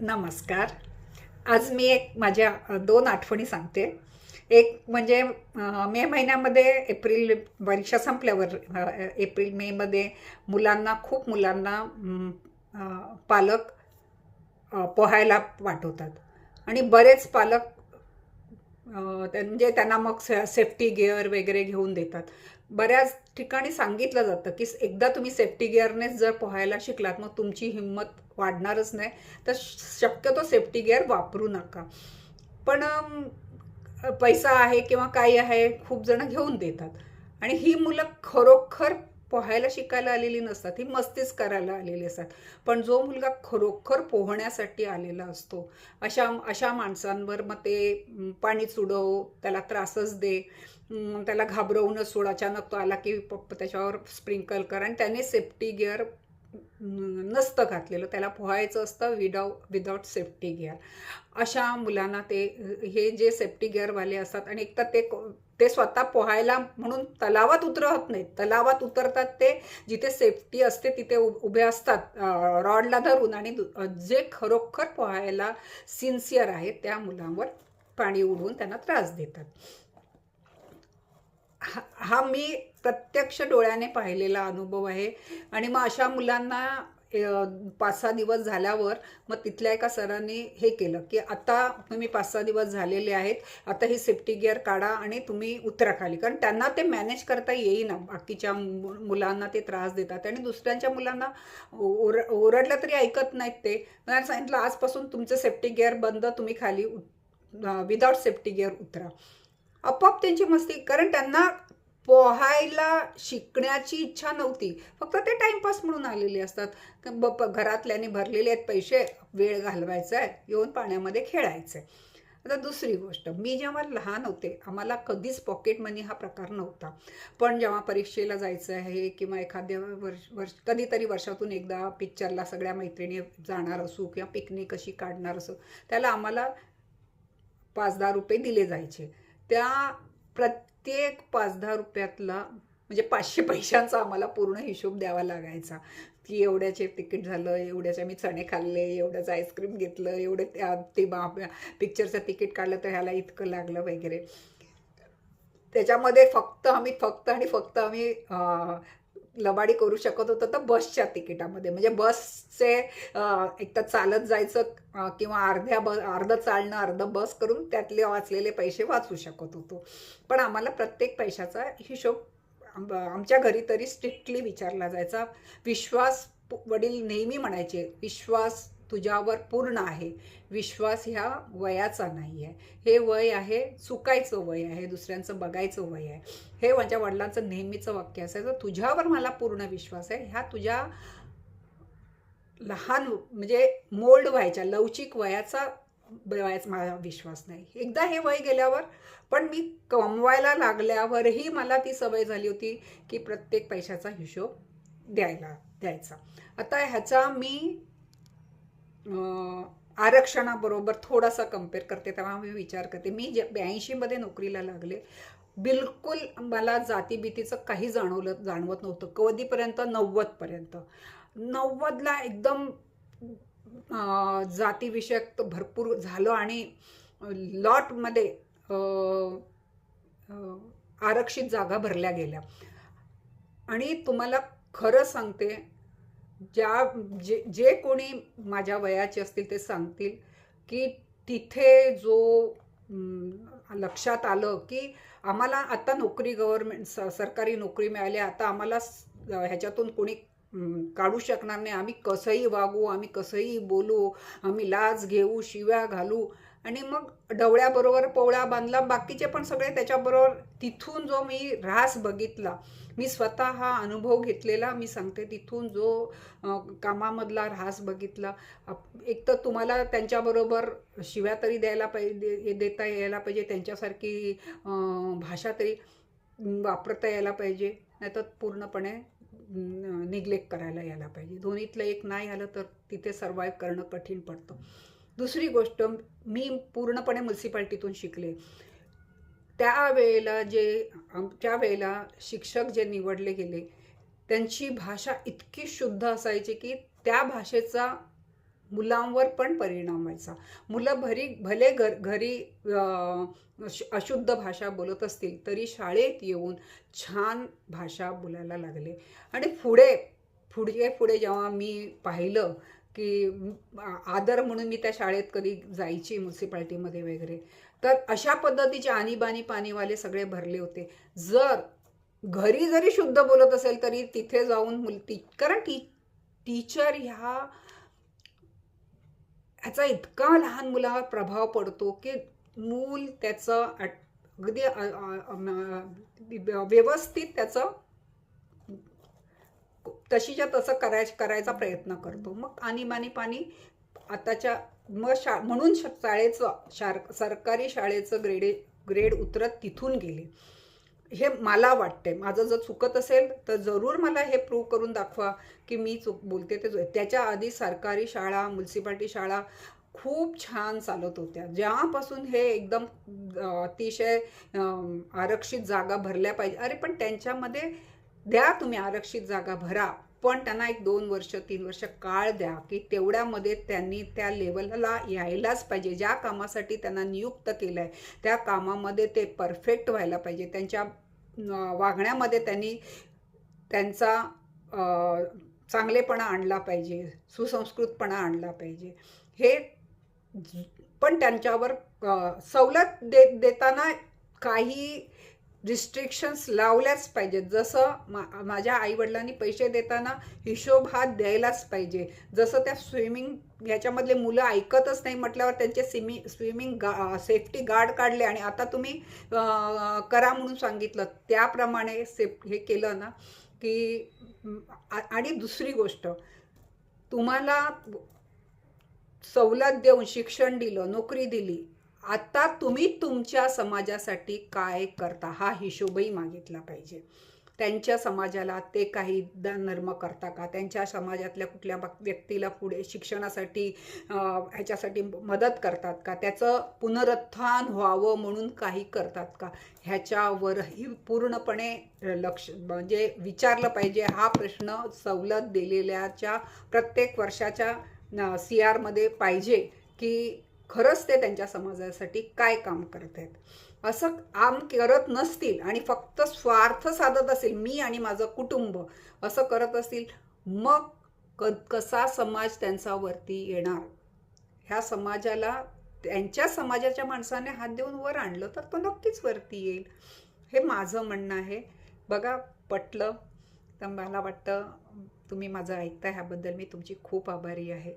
नमस्कार. आज मी एक माझ्या दोन आठवणी सांगते. एक म्हणजे मे महिन्यामध्ये एप्रिल परीक्षा संपल्यावर एप्रिल मेमध्ये खूप मुलांना पालक पोहायला पाठवतात आणि बरेच पालक म्हणजे त्यांना मग सेफ्टी गिअर वगैरे घेऊन देतात. बऱ्याच ठिकाणी सांगितलं जातं की एकदा तुम्ही सेफ्टी गिअरनेच जर पोहायला शिकलात मग तुमची हिंमत वाढणारच नाही, तर शक्यतो सेफ्टी गिअर वापरू नका. पण पैसा आहे किंवा काही आहे, खूप जण घेऊन देतात आणि ही मुलं खरोखर पोहायला शिकायला आलेली नसतात, ही मस्तीच करायला आलेली असतात. पण जो मुलगा खरोखर पोहण्यासाठी आलेला असतो, अशा अशा माणसांवर मग ते पाणीच उडव, त्याला त्रासच दे, त्याला घाबरवूनच सोड, अचानक तो आला की त्याच्यावर स्प्रिंकल कर, आणि त्याने सेफ्टी गिअर नसतं घातलेलं, त्याला पोहायचं असतं विदाऊट सेफ्टी गिअर. अशा मुलांना हे जे सेफ्टी गिअरवाले असतात, आणि एक तर ते स्वतः पोहायला म्हणून तलावात उतरत नाहीत. तलावात उतरतात ते जिथे सेफ्टी असते तिथे उभे असतात रॉडला धरून, आणि जे खरोखर पोहायला सिन्सिअर आहेत त्या मुलांवर पाणी उडवून त्यांना त्रास देतात. हा मी प्रत्यक्ष डोळ्याने पाहिलेला अनुभव आहे. आणि मग अशा मुलांना 5-6 दिवस झाल्यावर मग तिथल्या एका सरांनी हे केलं की आता तुम्ही 5-6 दिवस झालेले आहेत, आता ही सेफ्टी गिअर काढा आणि तुम्ही उतरा खाली, कारण त्यांना ते मॅनेज करता येईना. बाकीच्या मुलांना ते त्रास देतात आणि दुसऱ्यांच्या मुलांना ओरडलं तरी ऐकत नाहीत. ते मला सांगितलं, आजपासून तुमचं सेफ्टी गिअर बंद, तुम्ही खाली विदाउट सेफ्टी गिअर उतरा. आपोआप त्यांची मस्ती, कारण त्यांना पोहायला शिकण्याची इच्छा नव्हती, फक्त ते टाइमपास म्हणून आलेले असतात. घरातल्याने भरलेले आहेत पैसे, वेळ घालवायचा आहे, येऊन पाण्यामध्ये खेळायचं आहे. आता दुसरी गोष्ट, मी जेव्हा लहान होते आम्हाला कधीच पॉकेट मनी हा प्रकार नव्हता. पण जेव्हा परीक्षेला जायचं आहे किंवा एखाद्या कधीतरी वर्षातून एकदा पिक्चरला सगळ्या मैत्रिणी जाणार असू किंवा पिकनिक अशी काढणार असू, त्याला आम्हाला 5-10 रुपये दिले जायचे. त्या प्रत्येक 5-10 रुपयातला म्हणजे 500 पैशांचा आम्हाला पूर्ण हिशोब द्यावा लागायचा, की एवढ्याचे तिकीट झालं, एवढ्याचे मी चणे खाल्ले, एवढ्याचं आईस्क्रीम घेतलं, एवढे ते पिक्चरचं तिकीट काढलं तर ह्याला इतकं लागलं वगैरे. त्याच्यामध्ये फक्त आम्ही लबाडी करू शकत होतो तर बसच्या तिकिटामध्ये. म्हणजे बसचे एक तर चालत जायचं किंवा अर्धं चालणं अर्धं बस करून त्यातले वाचलेले पैसे वाचू शकत होतो. पण आम्हाला प्रत्येक पैशाचा हिशोब आमच्या घरी तरी स्ट्रिक्टली विचारला जायचा. वडील नेहमी म्हणायचे, विश्वास तुझ्यावर पूर्ण आहे, विश्वास ह्या वयाचा नाही आहे, हे वय आहे चुकायचं वय आहे, दुसऱ्यांचं बघायचं वय आहे. हे माझ्या वडिलांचं नेहमीचं वाक्य असायचं. तुझ्यावर मला पूर्ण विश्वास आहे, ह्या तुझ्या लहान म्हणजे मोल्ड व्हायच्या लवचिक वयाचा माझा विश्वास नाही. एकदा हे वय गेल्यावर, पण मी कमवायला लागल्यावरही मला ती सवय झाली होती की प्रत्येक पैशाचा हिशोब द्यायचा. आता ह्याचा मी आरक्षणाबरोबर थोडासा कम्पेअर करते. तेव्हा मी विचार करते, मी 82 मध्ये नोकरीला लागले, बिलकुल मला जातीभीतीचं काही जाणवत नव्हतं कधीपर्यंत. 90 पर्यंत. 90ला एकदम जातीविषयक भरपूर झालं आणि लॉटमध्ये आरक्षित जागा भरल्या गेल्या. आणि तुम्हाला खरं सांगते, जे कोणी माझ्या वयाचे असतील ते सांगतील की तिथे जो लक्षात आलं की आम्हाला आता नोकरी, सरकारी नोकरी मिळाली, आता आम्हाला ह्याच्यातून कोणी काढू शकणार नाही. आम्ही कसंही वागू, आम्ही कसंही बोलू, आम्ही लाज घेऊ, शिव्या घालू, आणि मग डवळ्याबरोबर पोवळा बांधला, बाकीचे पण सगळे त्याच्याबरोबर. तिथून जो मी ऱ्हास बघितला, मी स्वतः हा अनुभव घेतलेला, मी सांगते, तिथून जो कामामधला ऱ्हास बघितला. एक तर तुम्हाला त्यांच्याबरोबर शिव्या तरी देता यायला पाहिजे, त्यांच्यासारखी भाषा तरी वापरता यायला पाहिजे, नाहीतर पूर्णपणे निग्लेक्ट करायला यायला पाहिजे. दोन्हीतलं एक नाही आलं तर तिथे सर्वाईव्ह करणं कठीण पडतं. दुसरी गोष्ट, मी पूर्णपणे म्युन्सिपाल्टीतून शिकले. आमच्या वेळेला शिक्षक जे निवडले गेले त्यांची भाषा इतकी शुद्ध असायची की त्या भाषेचा मुलांवर पण परिणाम व्हायचा. मुलं भले घरी अशुद्ध भाषा बोलत असतील तरी शाळेत येऊन छान भाषा बोलायला लागले. आणि पुढे जेव्हा मी पाहिलं की आदर म्हणून मी त्या शाळेत कधी जायची म्युन्सिपाल्टीमध्ये वगैरे, तर अशा पद्धतीचे आणीबाणी पाणीवाले सगळे भरले होते. जर घरी जरी शुद्ध बोलत असेल तरी तिथे जाऊन कारण टीचर ह्याचा इतका लहान मुलावर प्रभाव पडतो की मूल त्याचं अगदी व्यवस्थित त्याचं तशीच्या तसं करायचा प्रयत्न करतो. मग आणीबाणी पाणी आताच्या म्हणून सरकारी शाळेचं ग्रेड उतरत तिथून गेले. हे मला वाटते. माझं जर चुकत असेल तर जरूर मला हे प्रूव्ह करून दाखवा की मी बोलते ते. त्याच्या आधी सरकारी शाळा, म्युन्सिपाल्टी शाळा खूप छान चालत होत्या. जेव्हापासून हे एकदम अतिशय आरक्षित जागा भरल्या पाहिजे, अरे पण त्यांच्यामध्ये द्या तुम्ही आरक्षित जागा भरा, पण त्यांना 1-2 वर्ष 3 वर्ष काळ द्या की तेवढ्यामध्ये त्यांनी त्या लेवलला यायलाच पाहिजे. ज्या कामासाठी त्यांना नियुक्त केलं आहे त्या कामामध्ये ते परफेक्ट व्हायला पाहिजे. त्यांच्या वागण्यामध्ये त्यांनी त्यांचा चांगलेपणा आणला पाहिजे, सुसंस्कृतपणा आणला पाहिजे. हे पण त्यांच्यावर सवलत देताना काही रिस्ट्रिक्शन्स लावल्याच पाहिजेत. जसं माझ्या आईवडिलांनी पैसे देताना हिशोब हा द्यायलाच पाहिजे. जसं त्या स्विमिंग ह्याच्यामधले मुलं ऐकतच नाही म्हटल्यावर त्यांचे स्विमिंग सेफ्टी गार्ड काढले आणि आता तुम्ही करा म्हणून सांगितलं, त्याप्रमाणे हे केलं ना की. आणि दुसरी गोष्ट, तुम्हाला सवलत देऊन शिक्षण दिलं, नोकरी दिली, आता तुम्ही तुमच्या समाजासाठी काय करता हा हिशोबही मागितला पाहिजे. त्यांच्या समाजाला ते काही दानधर्म करता का? त्यांच्या समाजातल्या कुठल्या व्यक्तीला पुढे शिक्षणासाठी ह्याच्यासाठी मदत करतात का? त्याचं पुनरुत्थान व्हावं म्हणून काही करतात का? ह्याच्यावरही पूर्णपणे म्हणजे विचारलं पाहिजे. हा प्रश्न सवलत दिलेल्याच्या प्रत्येक वर्षाच्या CR मध्ये पाहिजे की खरंच ते त्यांच्या समाजासाठी काय काम करत आहेत. असं काम करत नसतील आणि फक्त स्वार्थ साधत असेल, मी आणि माझं कुटुंब असं करत असतील, मग कसा समाज त्यांच्यावरती येणार? ह्या समाजाला त्यांच्या समाजाच्या माणसाने हात देऊन वर आणलं तर तो नक्कीच वरती येईल. हे माझं म्हणणं आहे. बघा, पटलं तर मला वाटतं तुम्ही माझं ऐकता, ह्याबद्दल मी तुमची खूप आभारी आहे.